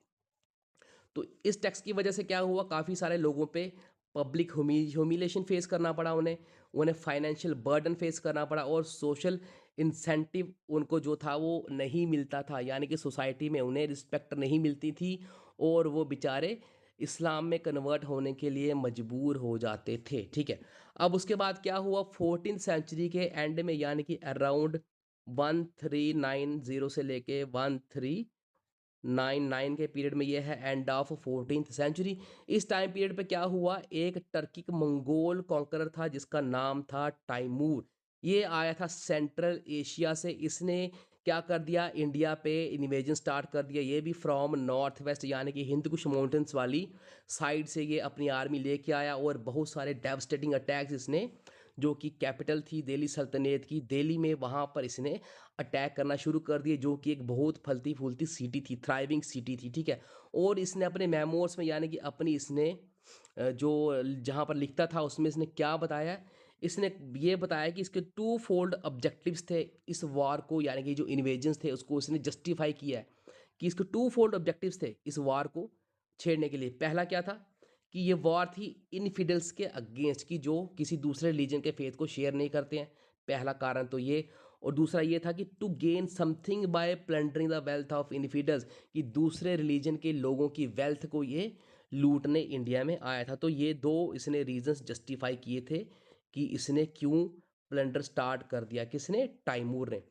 तो इस टैक्स की वजह से क्या हुआ? काफ़ी सारे लोगों पे पब्लिक ह्यूमिलेशन फेस करना पड़ा, उन्हें उन्हें फाइनेंशियल बर्डन फेस करना पड़ा, और सोशल इंसेंटिव उनको जो था वो नहीं मिलता था, यानी कि सोसाइटी में उन्हें रिस्पेक्ट नहीं मिलती थी और वो बेचारे इस्लाम में कन्वर्ट होने के लिए मजबूर हो जाते थे। ठीक है, अब उसके बाद क्या हुआ? 14th सेंचुरी के एंड में, यानी कि अराउंड 1390 से लेके 1399 के पीरियड में, ये है एंड ऑफ 14th सेंचुरी। इस टाइम पीरियड पे क्या हुआ? एक टर्किक मंगोल कॉन्करर था जिसका नाम था टाइमूर। ये आया था सेंट्रल एशिया से। इसने क्या कर दिया? इंडिया पे इन्वेजन स्टार्ट कर दिया। ये भी फ्रॉम नॉर्थ वेस्ट, यानी कि हिंद कुश माउंटेन्स वाली साइड से ये अपनी आर्मी लेके आया, और बहुत सारे डेवस्टेटिंग अटैक्स इसने, जो कि कैपिटल थी दिल्ली सल्तनत की, दिल्ली में, वहाँ पर इसने अटैक करना शुरू कर दिए, जो कि एक बहुत फलती फूलती सिटी थी, थ्राइविंग सिटी थी। ठीक है, और इसने अपने मेमोर्स में, यानी कि अपनी इसने जो जहाँ पर लिखता था उसमें इसने क्या बताया इसने ये बताया कि इसके टू फोल्ड ऑब्जेक्टिव्स थे इस वार को, यानी कि जो इन्वेजन्स थे उसको इसने जस्टिफाई किया है कि इसके टू फोल्ड ऑब्जेक्टिव्स थे इस वार को छेड़ने के लिए। पहला क्या था कि ये वॉर थी इनफिडल्स के अगेंस्ट, की जो किसी दूसरे रिलीजन के फेथ को शेयर नहीं करते हैं, पहला कारण तो ये। और दूसरा ये था कि to gain something by plundering the wealth of infidels, कि दूसरे रिलीजन के लोगों की वेल्थ को ये लूटने इंडिया में आया था। तो ये दो इसने रीजंस जस्टिफाई किए थे कि इसने क्यों प्लंडर स्टार्ट कर दिया, किसने, टाइमूर ने।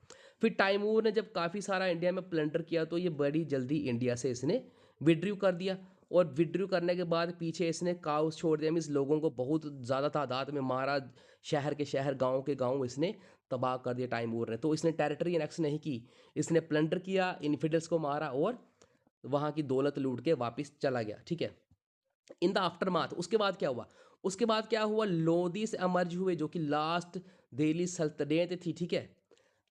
फिर टाइमूर ने जब काफ़ी सारा इंडिया में प्लंडर किया तो ये बड़ी जल्दी इंडिया से इसने विड्रू कर दिया, और विड्रू करने के बाद पीछे इसने काउस छोड़ दिया, मीन्स लोगों को बहुत ज़्यादा तादाद में मारा, शहर के शहर गांव के गांव इसने तबाह कर दिया टाइमूर ने। तो इसने टेरिटरी एनेक्स नहीं की, इसने प्लंडर किया, इन्फिडल्स को मारा और वहाँ की दौलत लूट के वापस चला गया, ठीक है। इन द आफ्टर माथ उसके बाद क्या हुआ, उसके बाद क्या हुआ, लोधी से अमर्ज हुए जो कि लास्ट दिल्ली सल्तनत थी, ठीक है।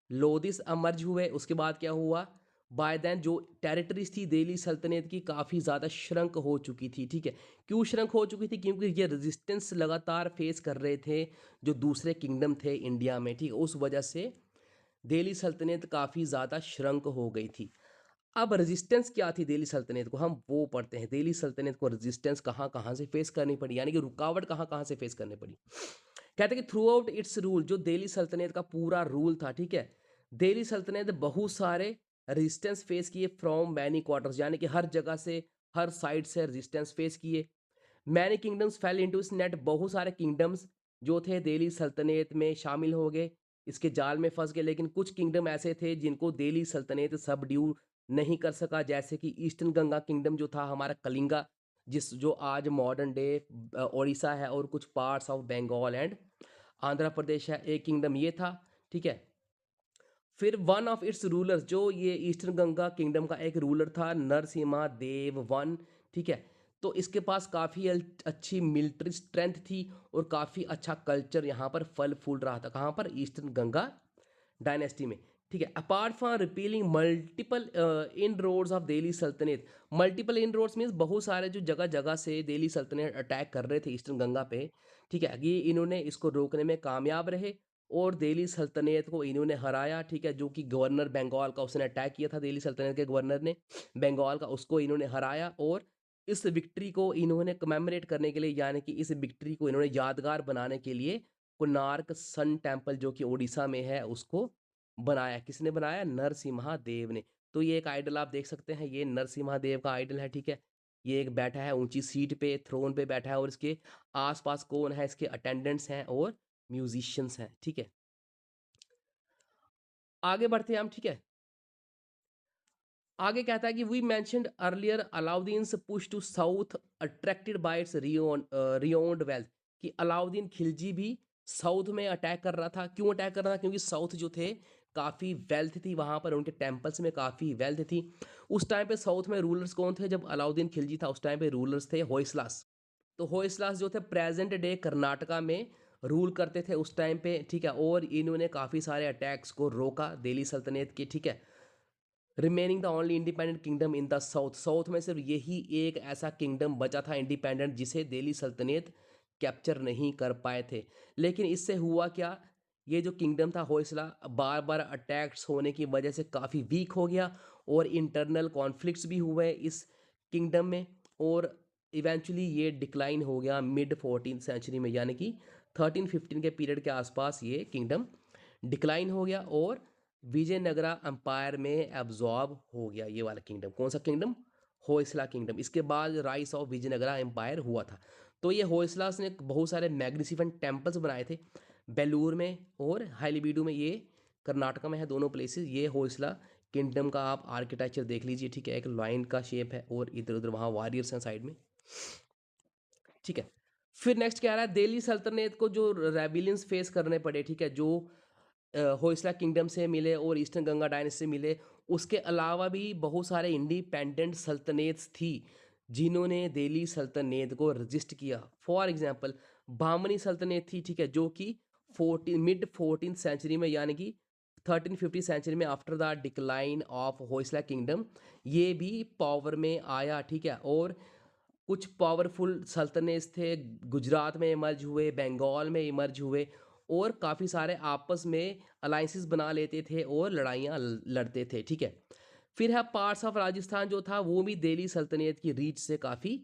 लोधी से अमर्ज हुए, उसके बाद क्या हुआ, बाय देन जो टेरिटरीज थी दिल्ली सल्तनत की काफ़ी ज़्यादा श्रंक हो चुकी थी, ठीक है। क्यों श्रंक हो चुकी थी, क्योंकि ये रेजिस्टेंस लगातार फेस कर रहे थे जो दूसरे किंगडम थे इंडिया में, ठीक है। उस वजह से दिल्ली सल्तनत काफ़ी ज़्यादा श्रंक हो गई थी। अब रेजिस्टेंस क्या थी दिल्ली सल्तनत को, हम वो पढ़ते हैं। दिल्ली सल्तनत को रेजिस्टेंस कहाँ कहाँ से फेस करनी पड़ी, यानी कि रुकावट कहाँ कहाँ से फेस करनी पड़ी। कहते हैं कि थ्रू आउट इट्स रूल, जो दिल्ली सल्तनत का पूरा रूल था, ठीक है, दिल्ली सल्तनत बहुत सारे रेजिस्टेंस फेस किए फ्रॉम मैनी क्वार्टर्स, यानी कि हर जगह से, हर साइड से रेजिस्टेंस फेस किए। मैनी किंगडम्स फेल इनटू इस नेट, बहुत सारे किंगडम्स जो थे दिल्ली सल्तनत में शामिल हो गए, इसके जाल में फंस गए। लेकिन कुछ किंगडम ऐसे थे जिनको दिल्ली सल्तनत सबड्यू नहीं कर सका, जैसे कि ईस्टर्न गंगा किंगडम जो था हमारा कलिंगा, जिस जो आज मॉडर्न डे उड़ीसा है, और कुछ parts of Bengal and Andhra Pradesh है, एक किंगडम ये था, ठीक है। फिर वन ऑफ इट्स रूलर्स, जो ये ईस्टर्न गंगा किंगडम का एक रूलर था नरसिम्हा देव वन, ठीक है। तो इसके पास काफ़ी अच्छी मिलिट्री स्ट्रेंथ थी और काफ़ी अच्छा कल्चर यहाँ पर फल फूल रहा था, कहाँ पर, ईस्टर्न गंगा डायनेस्टी में, ठीक है। Apart from repelling multiple inroads of Delhi Sultanat, multiple in roads means बहुत सारे जो जगह जगह से दिल्ली सल्तनत अटैक कर रहे थे ईस्टर्न गंगा पे, ठीक है, ये इन्होंने इसको रोकने में कामयाब रहे और दिल्ली सल्तनत को इन्होंने हराया, ठीक है। जो कि गवर्नर बंगाल का, उसने अटैक किया था दिल्ली सल्तनत के गवर्नर ने बंगाल का, उसको इन्होंने हराया। और इस विक्ट्री को इन्होंने कमेमोरेट करने के लिए, यानी कि इस विक्ट्री को इन्होंने यादगार बनाने के लिए कोणार्क सन टेम्पल जो कि उड़ीसा में है उसको बनाया। किसने बनाया, नरसिम्हा देव ने। तो ये एक आइडल आप देख सकते हैं, ये नरसिम्हा देव का आइडल है, ठीक है। ये एक बैठा है ऊंची सीट पे, थ्रोन पे बैठा है, और इसके आसपास कौन है, इसके अटेंडेंट्स हैं और म्यूजिशियंस हैं, ठीक है। आगे बढ़ते हैं हम, ठीक है। आगे कहता है कि we mentioned earlier Alauddin push to south attracted by its renowned wealth, कि अलाउद्दीन खिलजी भी साउथ में अटैक कर रहा था। क्यों अटैक कर रहा था, क्योंकि साउथ जो थे काफ़ी वेल्थ थी वहाँ पर, उनके टेम्पल्स में काफ़ी वेल्थ थी। उस टाइम पे साउथ में रूलर्स कौन थे, जब अलाउद्दीन खिलजी था उस टाइम पे रूलर्स थे होयसलास। तो होयसलास जो थे प्रेजेंट डे कर्नाटका में रूल करते थे उस टाइम पे, ठीक है। और इन्होंने काफ़ी सारे अटैक्स को रोका दिल्ली सल्तनत के, ठीक है। Remaining the only independent kingdom in the south, south में सिर्फ यही एक ऐसा किंगडम बचा था इंडिपेंडेंट जिसे दिल्ली सल्तनत कैप्चर नहीं कर पाए थे। लेकिन इससे हुआ क्या, ये जो किंगडम था होयसला बार बार अटैक्स होने की वजह से काफ़ी वीक हो गया, और इंटरनल कॉन्फ्लिक्ट्स भी हुए इस किंगडम में, और इवेंचुअली ये डिक्लाइन हो गया मिड 14th सेंचुरी में, यानी कि 1315 के पीरियड के आसपास ये किंगडम डिक्लाइन हो गया और विजयनगरा एम्पायर में एब्जॉर्ब हो गया। ये वाला किंगडम कौन सा किंगडम, होयसला किंगडम। इसके बाद राइस ऑफ विजयनगरा एम्पायर हुआ था। तो ये होयसलास ने बहुत सारे मैग्निफिसेंट टेम्पल्स बनाए थे बेलूर में और हाइलीबीडू में, ये कर्नाटका में है दोनों प्लेसेस। ये होयसला किंगडम का आप आर्किटेक्चर देख लीजिए, ठीक है। एक लाइन का शेप है और इधर उधर वहाँ वॉरियर्स हैं साइड में, ठीक है। फिर नेक्स्ट क्या रहा है, दिल्ली सल्तनत को जो रेबिलियंस फेस करने पड़े, ठीक है, जो होयसला किंगडम से मिले और ईस्टर्न गंगा डायनेस्टी से मिले। उसके अलावा भी बहुत सारे इंडिपेंडेंट सल्तनत थी जिन्होंने दिल्ली सल्तनत को रजिस्ट किया। फॉर एग्जांपल बामनी सल्तनत थी, ठीक है, जो कि मिड 14th सेंचुरी में, यानी कि 1350 सेंचुरी में after the decline of Hoysala kingdom ये भी पावर में आया, ठीक है। और कुछ पावरफुल सल्तनत थे गुजरात में इमर्ज हुए, बंगाल में इमर्ज हुए, और काफ़ी सारे आपस में अलाइंसेस बना लेते थे और लड़ाइयाँ लड़ते थे, ठीक है। फिर है पार्ट्स ऑफ राजस्थान जो था वो भी दिल्ली सल्तनत की रीच से काफ़ी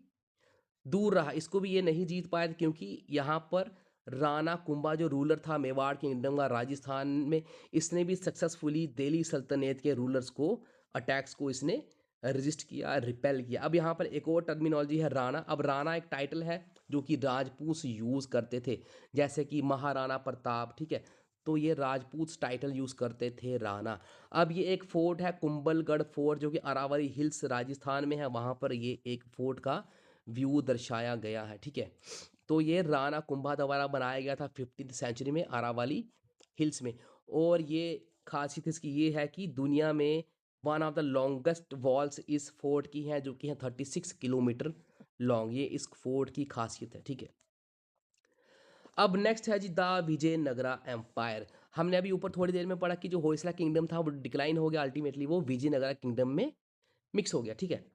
दूर रहा। इसको भी ये नहीं जीत पाया था क्योंकि यहाँ पर राणा कुंभा जो रूलर था मेवाड़ किंगडम का राजस्थान में, इसने भी सक्सेसफुली दिल्ली सल्तनत के रूलर्स को अटैक्स को इसने रजिस्ट किया, रिपेल किया। अब यहाँ पर एक और टर्मिनोलॉजी है राणा। अब राणा एक टाइटल है जो कि राजपूत यूज़ करते थे, जैसे कि महाराणा प्रताप, ठीक है। तो ये राजपूत टाइटल यूज़ करते थे राणा। अब ये एक फोर्ट है कुंभलगढ़ फोर्ट जो कि अरावली हिल्स राजस्थान में है, वहाँ पर ये एक फोर्ट का व्यू दर्शाया गया है, ठीक है। तो ये राणा कुंभा द्वारा बनाया गया था 15th सेंचुरी में अरावली हिल्स में। और ये खासियत इसकी ये है कि दुनिया में one of the longest walls इस फोर्ट की हैं जो कि है 36 किलोमीटर लॉन्ग। ये इस फोर्ट की खासियत है, ठीक है। अब नेक्स्ट है जी द विजयनगरा एम्पायर। हमने अभी ऊपर थोड़ी देर में पढ़ा कि जो होयसला किंगडम था वो डिक्लाइन हो गया, अल्टीमेटली वो विजयनगरा किंगडम में मिक्स हो गया, ठीक है।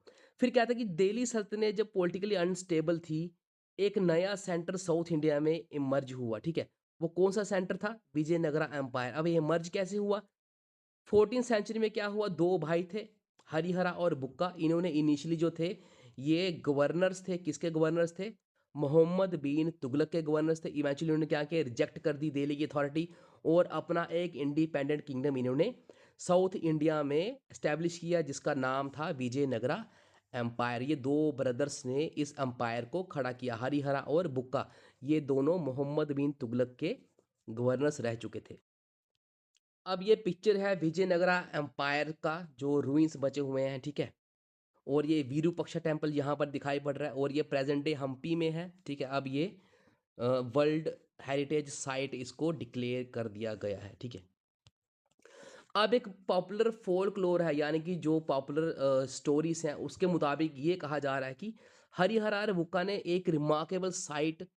फिर क्या था कि दिल्ली सल्तनत जब पॉलिटिकली अनस्टेबल थी, एक नया सेंटर साउथ इंडिया में इमर्ज हुआ, ठीक है। वो कौन सा सेंटर था? विजयनगरा एम्पायर। अब ये इमर्ज कैसे हुआ? 14th सेंचुरी में क्या हुआ, दो भाई थे हरिहरा और बुक्का। इन्होंने इनिशियली जो थे ये गवर्नर्स थे। किसके गवर्नर्स थे? मोहम्मद बिन तुगलक के गवर्नर्स थे। इवेंचुअली उन्होंने क्या किया, रिजेक्ट कर दी दिल्ली की अथॉरिटी और अपना एक इंडिपेंडेंट किंगडम इन्होंने साउथ इंडिया में एस्टेब्लिश किया जिसका नाम था विजयनगरा एम्पायर। ये दो ब्रदर्स ने इस एम्पायर को खड़ा किया, हरिहरा और बुक्का। ये दोनों मोहम्मद बिन तुगलक के गवर्नर्स रह चुके थे। अब ये पिक्चर है विजयनगरा एम्पायर का जो रूइंस बचे हुए हैं, ठीक है। और ये विरूपक्षा टेम्पल यहाँ पर दिखाई पड़ रहा है और ये प्रेजेंट डे हम्पी में है, ठीक है। अब ये वर्ल्ड हेरिटेज साइट इसको डिक्लेयर कर दिया गया है, ठीक है। अब एक पॉपुलर फोल्कलोर है, यानी कि जो पॉपुलर स्टोरीज हैं उसके मुताबिक ये कहा जा रहा है कि हरिहरार बुक्का ने एक रिमार्केबल साइट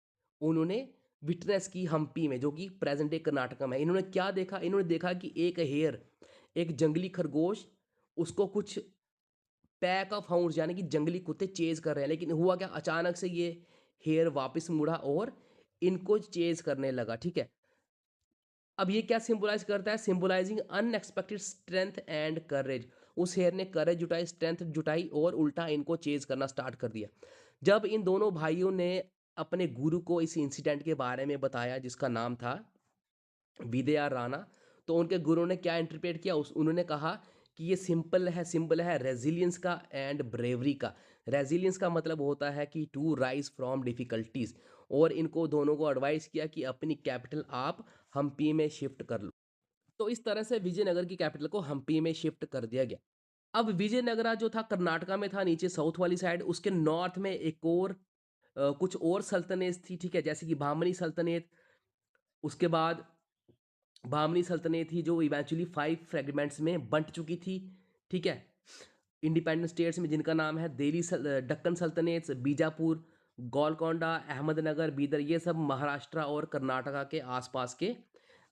उन्होंने विटनेस की हम्पी में, जो कि प्रेजेंट डे कर्नाटका में है। इन्होंने क्या देखा? इन्होंने देखा कि एक हेयर, एक जंगली खरगोश, उसको कुछ पैक ऑफ हाउंड्स यानी कि जंगली कुत्ते चेज कर रहे हैं। लेकिन हुआ क्या, अचानक से ये हेयर वापस मुड़ा और इनको चेज करने लगा, ठीक है। अब ये क्या सिंबलाइज करता है? Symbolising unexpected strength and courage. उस शेर ने करेज जुटाई, स्ट्रेंथ जुटाई और उल्टा इनको चेज करना स्टार्ट कर दिया। जब इन दोनों भाइयों ने अपने गुरु को इस इंसिडेंट के बारे में बताया जिसका नाम था विदया राणा, तो उनके गुरु ने क्या इंटरप्रेट किया, उन्होंने कहा कि ये सिंबल है रेजिलियंस का एंड ब्रेवरी का। रेजिलियंस का मतलब होता है कि टू राइज फ्रॉम डिफिकल्टीज, और इनको दोनों को एडवाइस किया कि अपनी कैपिटल आप हम्पी में शिफ्ट कर लो। तो इस तरह से विजयनगर की कैपिटल को हम्पी में शिफ्ट कर दिया गया। अब विजयनगरा जो था कर्नाटका में था, नीचे साउथ वाली साइड। उसके नॉर्थ में एक और कुछ और सल्तनत थी, ठीक है, जैसे कि भामनी सल्तनत। उसके बाद बामनी सल्तनत थी जो इवेंचुअली 5 फ्रेगमेंट्स में बंट चुकी थी, ठीक है, इंडिपेंडेंट स्टेट्स में, जिनका नाम है दिल्ली दक्कन सल्तनत, बीजापुर, गोलकोंडा, अहमदनगर, बीदर। ये सब महाराष्ट्र और कर्नाटका के आसपास के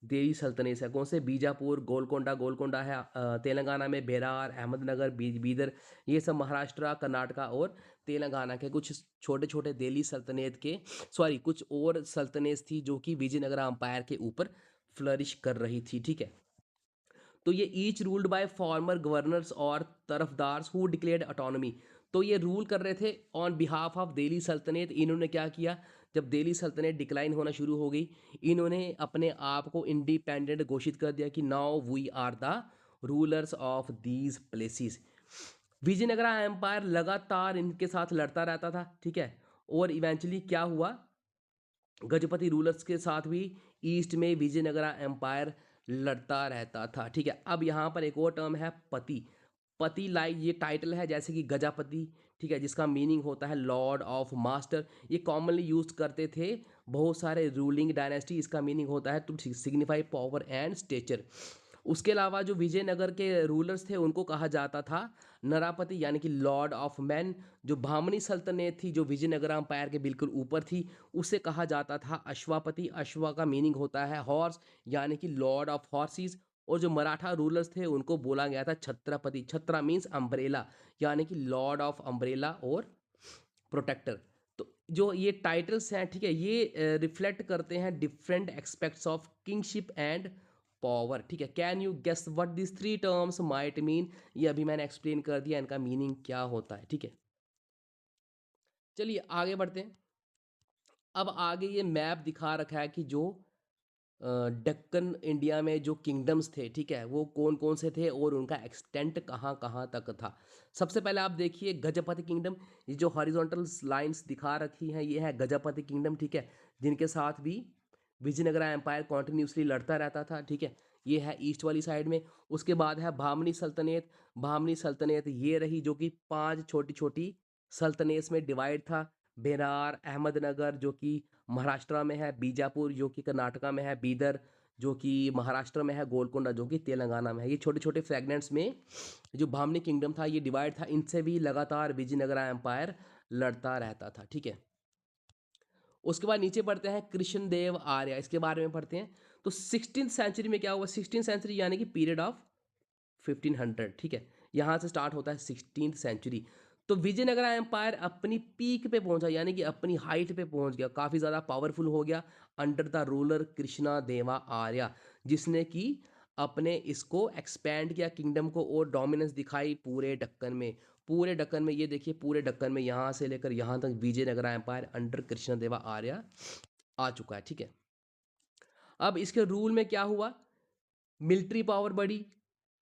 दिल्ली सल्तनत है। कौन से? बीजापुर, गोलकोंडा। गोलकोंडा है तेलंगाना में, बेरार, अहमदनगर, बीदर। ये सब महाराष्ट्र, कर्नाटका और तेलंगाना के कुछ छोटे छोटे दिल्ली सल्तनत के, सॉरी, कुछ और सल्तनत थी जो कि विजयनगरा अंपायर के ऊपर फ्लरिश कर रही थी, ठीक है। तो ये each ruled by farmer governors और तरफदार्स हु डिक्लेयर्ड ऑटोनॉमी। तो ये रूल कर रहे थे ऑन बिहाफ ऑफ दिल्ली सल्तनत। इन्होंने क्या किया, जब दिल्ली सल्तनत डिक्लाइन होना शुरू हो गई, इन्होंने अपने आप को इंडिपेंडेंट घोषित कर दिया कि now we are the rulers of these places. Vijayanagara empire लगातार इनके साथ लड़ता रहता था, ठीक है। और इवेंचुअली क्या हुआ, गजपति रूलर्स के साथ भी ईस्ट में विजयनगरा एम्पायर लड़ता रहता था, ठीक है। अब यहाँ पर एक और टर्म है पति। पति लाइक ये टाइटल है जैसे कि गजापति, ठीक है, जिसका मीनिंग होता है लॉर्ड ऑफ मास्टर। ये कॉमनली यूज करते थे बहुत सारे रूलिंग डायनेस्टी। इसका मीनिंग होता है to signify power and stature. उसके अलावा जो विजयनगर के रूलर्स थे उनको कहा जाता था नरापति, यानी कि लॉर्ड ऑफ मैन। जो भामनी सल्तनत थी जो विजयनगर अंपायर के बिल्कुल ऊपर थी, उसे कहा जाता था अश्वापति। अश्वा का मीनिंग होता है हॉर्स, यानी कि लॉर्ड ऑफ हॉर्सेस। और जो मराठा रूलर्स थे उनको बोला गया था छत्रपति। छत्रा मीन्स अम्ब्रेला, यानी कि लॉर्ड ऑफ अम्ब्रेला और प्रोटेक्टर। तो जो ये टाइटल्स हैं, ठीक है, ये रिफ्लेक्ट करते हैं different aspects of kingship and power, ठीक है। Can you guess what this three terms might mean? ये अभी मैंने एक्सप्लेन कर दिया इनका मीनिंग क्या होता है, ठीक है। चलिए आगे बढ़ते हैं। अब आगे ये मैप दिखा रखा है कि जो दक्कन इंडिया में जो किंगडम्स थे, ठीक है, वो कौन कौन से थे और उनका एक्सटेंट कहाँ कहाँ तक था। सबसे पहले आप देखिए गजपति किंगडम। ये जो हॉरिजॉन्टल लाइंस दिखा रखी हैं ये है गजपति किंगडम, ठीक है, जिनके साथ भी विजयनगरा एम्पायर कॉन्टिन्यूसली लड़ता रहता था, ठीक है। ये है ईस्ट वाली साइड में। उसके बाद है भामनी सल्तनत। भामनी सल्तनत ये रही जो कि 5 छोटी छोटी सल्तनत में डिवाइड था। बेरार, अहमदनगर जो कि महाराष्ट्र में है, बीजापुर जो कि कर्नाटका में है, बीदर जो कि महाराष्ट्र में है, गोलकोंडा जो कि तेलंगाना में है। ये छोटे छोटे फ्रैगमेंट्स में जो भामनी किंगडम था ये डिवाइड था। इनसे भी लगातार विजयनगरा एम्पायर लड़ता रहता था, ठीक है। उसके बाद नीचे पढ़ते हैं कृष्णदेव आर्य, इसके बारे में पढ़ते हैं। तो 16th सेंचुरी में क्या हुआ? 16th सेंचुरी यानी कि पीरियड ऑफ 1500, ठीक है, यहाँ से स्टार्ट होता है 16th सेंचुरी। तो विजयनगरा एम्पायर अपनी पीक पे पहुंचा, यानी कि अपनी हाइट पे पहुंच गया, काफ़ी ज़्यादा पावरफुल हो गया अंडर द रूलर कृष्णा देवा आर्य, जिसने कि अपने इसको एक्सपेंड किया किंगडम को और डोमिनेंस दिखाई पूरे दक्कन में। पूरे दक्कन में ये देखिए, पूरे दक्कन में यहाँ से लेकर यहाँ तक विजयनगरा एम्पायर अंडर कृष्णा देवा आर्य आ चुका है, ठीक है। अब इसके रूल में क्या हुआ? मिलिट्री पावर बढ़ी,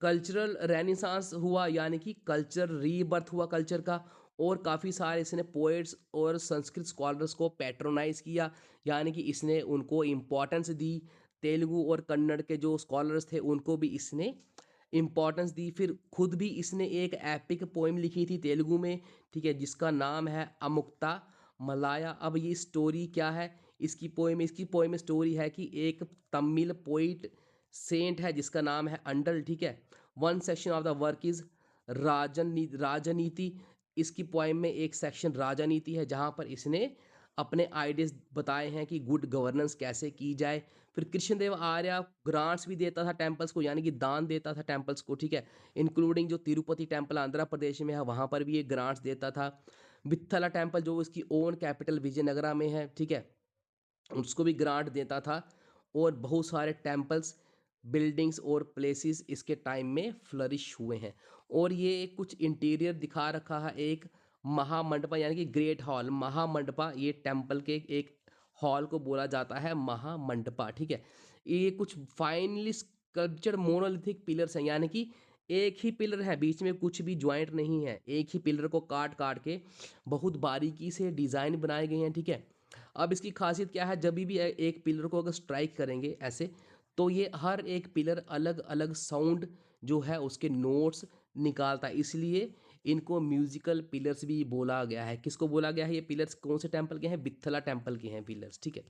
कल्चरल रेनेसांस हुआ, यानी कि कल्चर रीबर्थ हुआ कल्चर का, और काफ़ी सारे इसने पोएट्स और संस्कृत स्कॉलर्स को पैट्रोनाइज किया, यानी कि इसने उनको इम्पोर्टेंस दी। तेलुगु और कन्नड़ के जो स्कॉलर्स थे उनको भी इसने इम्पोर्टेंस दी। फिर खुद भी इसने एक एपिक पोइम लिखी थी तेलुगु में, ठीक है, जिसका नाम है अमुक्ता मलाया। अब ये स्टोरी क्या है इसकी पोइम में स्टोरी है कि एक तमिल पोइट सेंट है जिसका नाम है अंडल, ठीक है। One section of the work is राजनीति। इसकी पोइम में एक सेक्शन राजनीति है जहाँ पर इसने अपने आइडियाज बताए हैं कि गुड गवर्नेंस कैसे की जाए। फिर कृष्णदेव आर्य ग्रांट्स भी देता था टेम्पल्स को, यानी कि दान देता था टेम्पल्स को, ठीक है, इंक्लूडिंग जो तिरुपति टेम्पल आंध्र प्रदेश में है वहाँ पर भी ये ग्रांट्स देता था। वित्थला टेम्पल जो उसकी ओन कैपिटल विजयनगरा में है, ठीक है, उसको भी ग्रांट देता था। और बहुत सारे टेम्पल्स, बिल्डिंग्स और प्लेसेस इसके टाइम में फ्लरिश हुए हैं। और ये कुछ इंटीरियर दिखा रखा है, एक महामंडपा यानी कि ग्रेट हॉल। महामंडपा ये टेम्पल के एक हॉल को बोला जाता है महामंडपा, ठीक है। ये कुछ फाइनली स्कल्पचर्ड मोनोलिथिक पिलर्स हैं, यानी कि एक ही पिलर है, बीच में कुछ भी ज्वाइंट नहीं है, एक ही पिलर को काट काट के बहुत बारीकी से डिज़ाइन बनाए गए हैं, ठीक है। अब इसकी खासियत क्या है? जब भी एक पिलर को अगर स्ट्राइक करेंगे ऐसे, तो ये हर एक पिलर अलग अलग साउंड जो है उसके नोट्स निकालता है, इसलिए इनको म्यूजिकल पिलर्स भी बोला गया है। किसको बोला गया है? ये पिलर्स कौन से टेम्पल के हैं? वित्थला टेम्पल के हैं पिलर्स, ठीक है।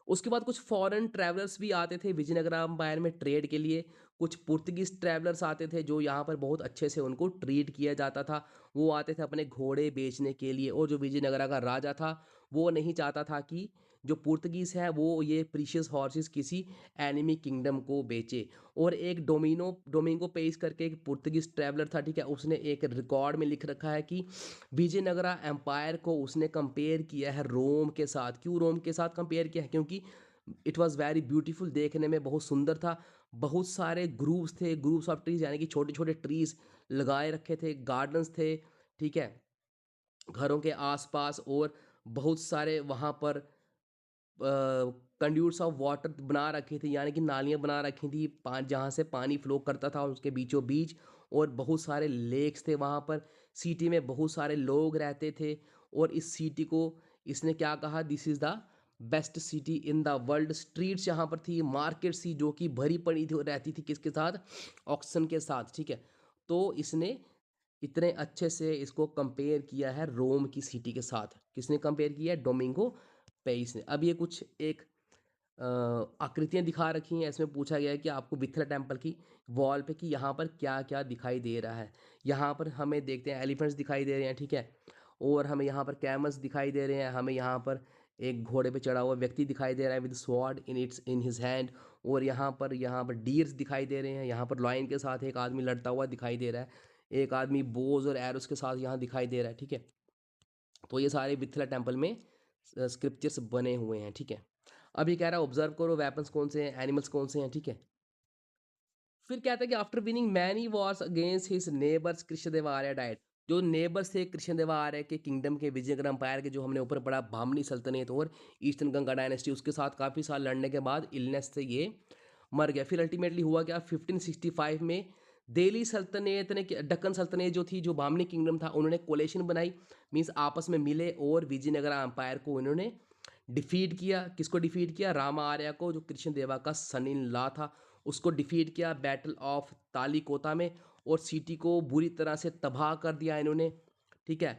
उसके बाद कुछ फॉरेन ट्रैवलर्स भी आते थे विजयनगरा एम्पायर में ट्रेड के लिए। कुछ पुर्तगीज ट्रैवलर्स आते थे जो यहाँ पर बहुत अच्छे से उनको ट्रीट किया जाता था। वो आते थे अपने घोड़े बेचने के लिए, और जो विजयनगरा का राजा था वो नहीं चाहता था कि जो पुर्तगीज है वो ये प्रीशियस हॉर्सेस किसी एनिमी किंगडम को बेचे। और एक डोमिंगो पेस करके एक पुर्तगीज ट्रैवलर था, ठीक है, उसने एक रिकॉर्ड में लिख रखा है कि विजयनगरा एम्पायर को उसने कंपेयर किया है रोम के साथ। क्यों रोम के साथ कंपेयर किया है? क्योंकि इट वाज वेरी ब्यूटीफुल, देखने में बहुत सुंदर था। बहुत सारे ग्रुप्स थे, ग्रुप्स ऑफ ट्रीज, यानी कि छोटे छोटे ट्रीज लगाए रखे थे, गार्डन्स थे, ठीक है, घरों के आसपास। और बहुत सारे वहाँ पर कंड्यूट्स ऑफ वाटर बना रखी थी, यानी कि नालियाँ बना रखी थी जहाँ से पानी फ्लो करता था उसके बीचों बीच। और बहुत सारे लेक्स थे वहाँ पर। सिटी में बहुत सारे लोग रहते थे। और इस सिटी को इसने क्या कहा? This is the best city in the world. Streets यहाँ पर थी, मार्केट सी जो कि भरी पड़ी थी, रहती थी किसके साथ? ऑक्सन के साथ, ठीक है। तो इसने इतने अच्छे से इसको कंपेयर किया है रोम की सिटी के साथ। किसने कंपेयर किया है? डोमिंगो पेइस ने। अब ये कुछ एक आकृतियाँ दिखा रखी हैं, इसमें पूछा गया है कि आपको विथला टेम्पल की वॉल पे कि यहाँ पर क्या क्या दिखाई दे रहा है। यहाँ पर हमें देखते हैं एलिफेंट्स दिखाई दे रहे हैं, ठीक है, और हमें यहाँ पर कैमल्स दिखाई दे रहे हैं, हमें यहाँ पर एक घोड़े पे चढ़ा हुआ व्यक्ति दिखाई दे रहा है with sword in his hand. और यहाँ पर डीर्स दिखाई दे रहे हैं, यहाँ पर लॉयन के साथ एक आदमी लड़ता हुआ दिखाई दे रहा है, एक आदमी बोज और एरोस के साथ यहाँ दिखाई दे रहा है, ठीक है। तो ये सारे मिथिला टेम्पल में स्क्रिप्चर्स बने हुए हैं, ठीक है। अब ये कह रहा है ऑब्जर्व करो वेपन्स कौन से हैं, एनिमल्स कौन से हैं, ठीक है। फिर कहता है कि after winning many Wars against his neighbours Krishnadevaraya died. जो नेबर्स थे कृष्णदेवराय के किंगडम के, विजयनगर अंपायर के, जो हमने ऊपर पढ़ा भामनी सल्तनत और ईस्टर्न गंगा डायनेस्टी, उसके साथ काफ़ी साल लड़ने के बाद इलनेस से ये मर गया। फिर अल्टीमेटली हुआ क्या, 1565 में दिल्ली सल्तनत ने, दक्कन सल्तनत जो थी, जो भामनी किंगडम था, उन्होंने कोलेशन बनाई, मीन्स आपस में मिले और विजयनगर अंपायर को उन्होंने डिफीट किया। किसको डिफीट किया, रामा आर्या को, जो कृष्णदेवा का सन इन लॉ था, उसको डिफीट किया बैटल ऑफ तालीकोटा में, और सिटी को बुरी तरह से तबाह कर दिया इन्होंने, ठीक है।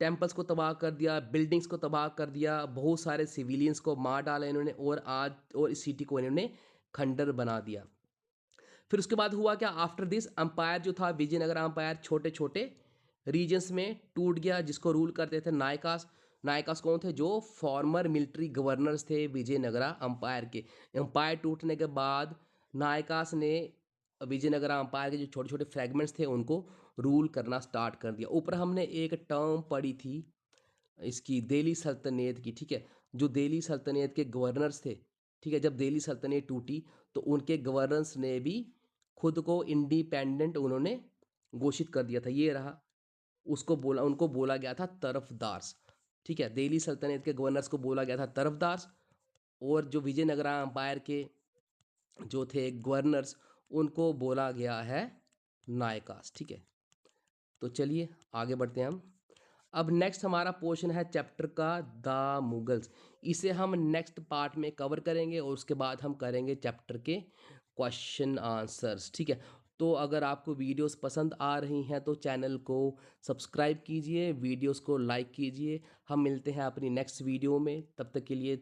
टेम्पल्स को तबाह कर दिया, बिल्डिंग्स को तबाह कर दिया, बहुत सारे सिविलियंस को मार डाला इन्होंने, और इस सिटी को इन्होंने खंडर बना दिया। फिर उसके बाद हुआ क्या, आफ्टर दिस अंपायर जो था विजयनगर अंपायर छोटे छोटे रीजन्स में टूट गया, जिसको रूल करते थे नायकास। नायकास कौन थे, जो फॉर्मर मिलिट्री गवर्नर्स थे विजयनगरा अंपायर के। अंपायर टूटने के बाद नायकास ने विजयनगरा अंपायर के जो छोटे छोटे फ्रेगमेंट्स थे उनको रूल करना स्टार्ट कर दिया। ऊपर हमने एक टर्म पढ़ी थी इसकी, दिल्ली सल्तनत की, ठीक है। जो दिल्ली सल्तनत के गवर्नर्स थे, ठीक है, जब दिल्ली सल्तनत टूटी तो उनके गवर्नर्स ने भी खुद को इंडिपेंडेंट उन्होंने घोषित कर दिया था। ये रहा, उसको बोला, उनको बोला गया था तरफदार्स, ठीक है। दिल्ली सल्तनत के गवर्नर्स को बोला गया था तरफदार्स, और जो विजयनगरा अंपायर के जो थे गवर्नर्स, उनको बोला गया है नायकास, ठीक है। तो चलिए आगे बढ़ते हैं हम। अब नेक्स्ट हमारा पोर्शन है चैप्टर का द मुगल्स। इसे हम नेक्स्ट पार्ट में कवर करेंगे और उसके बाद हम करेंगे चैप्टर के क्वेश्चन आंसर्स, ठीक है। तो अगर आपको वीडियोस पसंद आ रही हैं तो चैनल को सब्सक्राइब कीजिए, वीडियोस को लाइक कीजिए। हम मिलते हैं अपनी नेक्स्ट वीडियो में, तब तक के लिए